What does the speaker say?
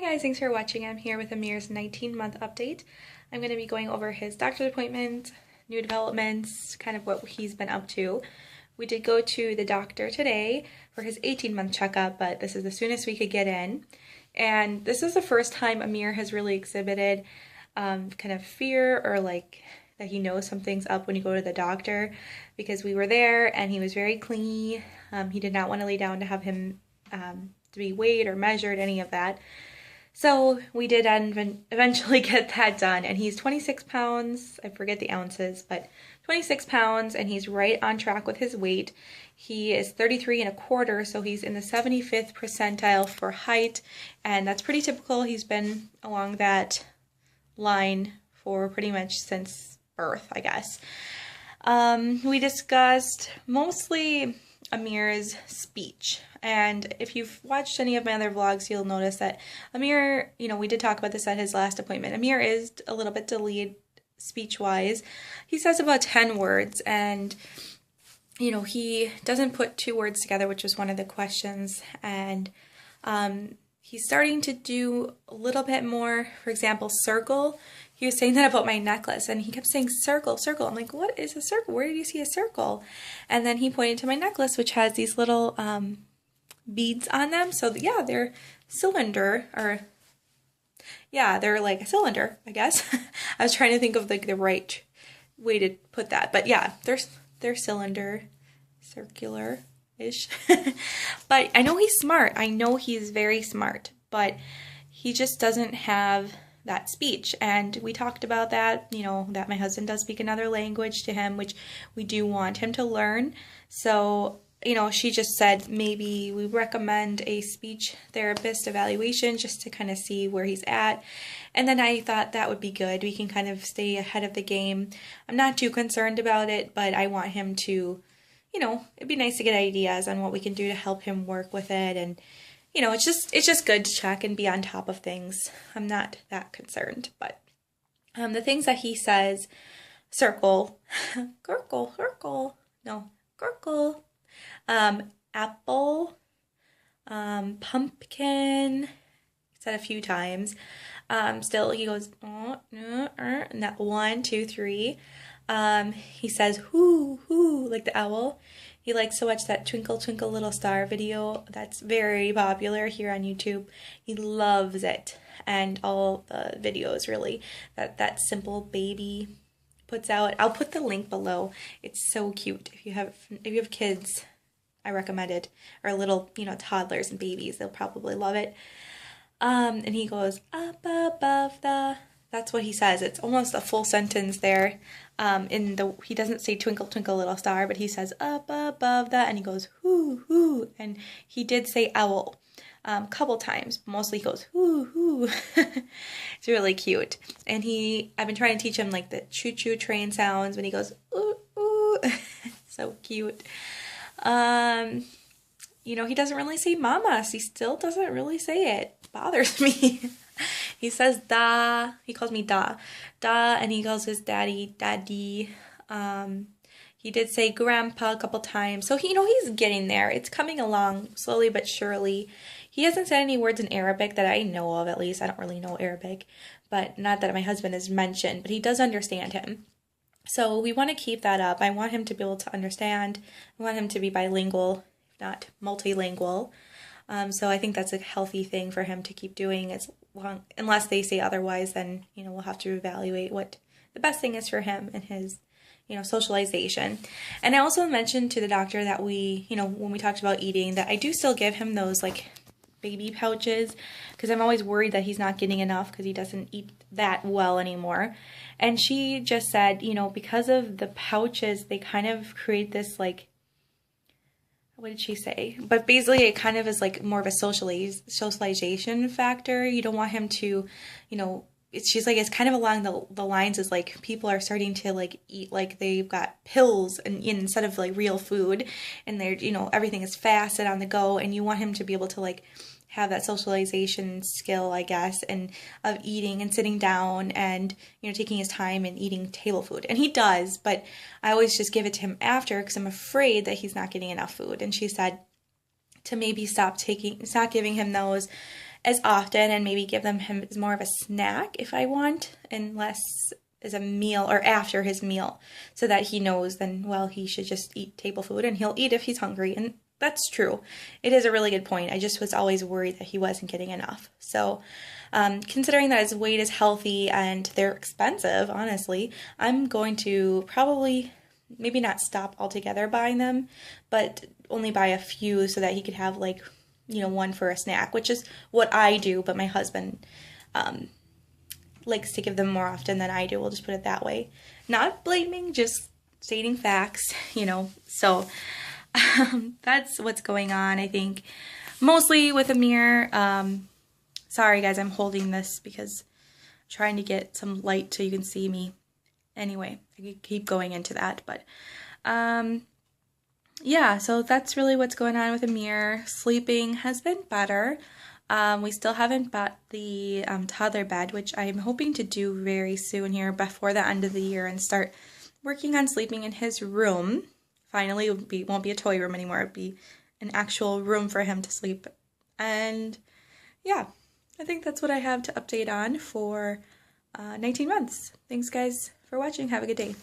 Hi guys, thanks for watching. I'm here with Amir's 19-month update. I'm going to be going over his doctor's appointment, new developments, kind of what he's been up to. We did go to the doctor today for his 18-month checkup, but this is the soonest we could get in. And this is the first time Amir has really exhibited kind of fear or like that he knows something's up when you go to the doctor, because we were there and he was very clingy. He did not want to lay down to have him to be weighed or measured, any of that. So we did eventually get that done, and he's 26 pounds, I forget the ounces, but 26 pounds, and he's right on track with his weight. He is 33 and a quarter, so he's in the 75th percentile for height, and that's pretty typical. He's been along that line for pretty much since birth, I guess. We discussed mostly Amir's speech. And if you've watched any of my other vlogs, you'll notice that Amir, we did talk about this at his last appointment. Amir is a little bit delayed speech-wise. He says about 10 words, and, he doesn't put 2 words together, which was one of the questions. And he's starting to do a little bit more. For example, circle. He was saying that about my necklace, and he kept saying circle, circle. I'm like, what is a circle? Where did you see a circle? And then he pointed to my necklace, which has these little beads on them. So yeah, they're cylinder, or yeah, they're like a cylinder, I guess. I was trying to think of like the right way to put that, but yeah, they're cylinder, circular-ish. But I know he's smart. I know he's very smart, but he just doesn't have that speech. And we talked about that, that my husband does speak another language to him, which we do want him to learn. So she just said maybe we recommend a speech therapist evaluation just to kind of see where he's at. And then I thought that would be good. We can kind of stay ahead of the game. I'm not too concerned about it, but I want him to, it'd be nice to get ideas on what we can do to help him work with it. And, it's just good to check and be on top of things. I'm not that concerned, but the things that he says, circle, gurgle, gurgle, no, gurgle. Apple, pumpkin, he said a few times. Still he goes, and that 1, 2, 3. He says, hoo, hoo, like the owl. He likes to watch that Twinkle Twinkle Little Star video. That's very popular here on YouTube. He loves it. And all the videos, really, that simple baby puts out. I'll put the link below. It's so cute. If you have kids, I recommend it, or little, toddlers and babies, they'll probably love it. And he goes, up above the, that's what he says. It's almost a full sentence there. He doesn't say twinkle, twinkle, little star, but he says up above the, and he goes, hoo, hoo. And he did say owl a couple times. Mostly he goes, hoo, hoo. It's really cute. And I've been trying to teach him like the choo-choo train sounds when he goes, ooh, ooh. So cute. He doesn't really say mama. He still doesn't really say it. Bothers me. He says da. He calls me da. Da, and he calls his daddy daddy. He did say grandpa a couple times. So, he's getting there. It's coming along slowly but surely. He hasn't said any words in Arabic that I know of, at least. I don't really know Arabic, but not that my husband has mentioned, but he does understand him. So we want to keep that up. I want him to be able to understand. I want him to be bilingual, if not multilingual. So I think that's a healthy thing for him to keep doing. Unless they say otherwise, then, we'll have to evaluate what the best thing is for him and his, socialization. And I also mentioned to the doctor that when we talked about eating, that I do still give him those, like, baby pouches, because I'm always worried that he's not getting enough because he doesn't eat that well anymore. And she just said, because of the pouches, they kind of create this, like, what did she say? But basically it kind of is like more of a socialization factor. You don't want him to, she's like, it's kind of along the lines as like people are starting to like eat like they've got pills and instead of like real food, and they're, everything is fast and on the go, and you want him to be able to like have that socialization skill, I guess, and of eating and sitting down and, taking his time and eating table food. And he does, but I always just give it to him after because I'm afraid that he's not getting enough food. And she said to maybe stop giving him those as often, and maybe give him as more of a snack if I want, and less as a meal or after his meal, so that he knows then, well, he should just eat table food and he'll eat if he's hungry. And that's true. It is a really good point. I just was always worried that he wasn't getting enough. So considering that his weight is healthy and they're expensive, honestly, I'm going to probably maybe not stop altogether buying them, but only buy a few so that he could have, like, you know, one for a snack, which is what I do, but my husband likes to give them more often than I do. We'll just put it that way. Not blaming, just stating facts, you know. So that's what's going on, I think, mostly with Amir. Sorry guys, I'm holding this because I'm trying to get some light so you can see me. Anyway, I could keep going into that, but yeah, so that's really what's going on with Amir. Sleeping has been better. We still haven't bought the toddler bed, which I'm hoping to do very soon here before the end of the year, and start working on sleeping in his room. Finally, it won't be a toy room anymore. It'll be an actual room for him to sleep. And yeah, I think that's what I have to update on for 19 months. Thanks guys for watching. Have a good day.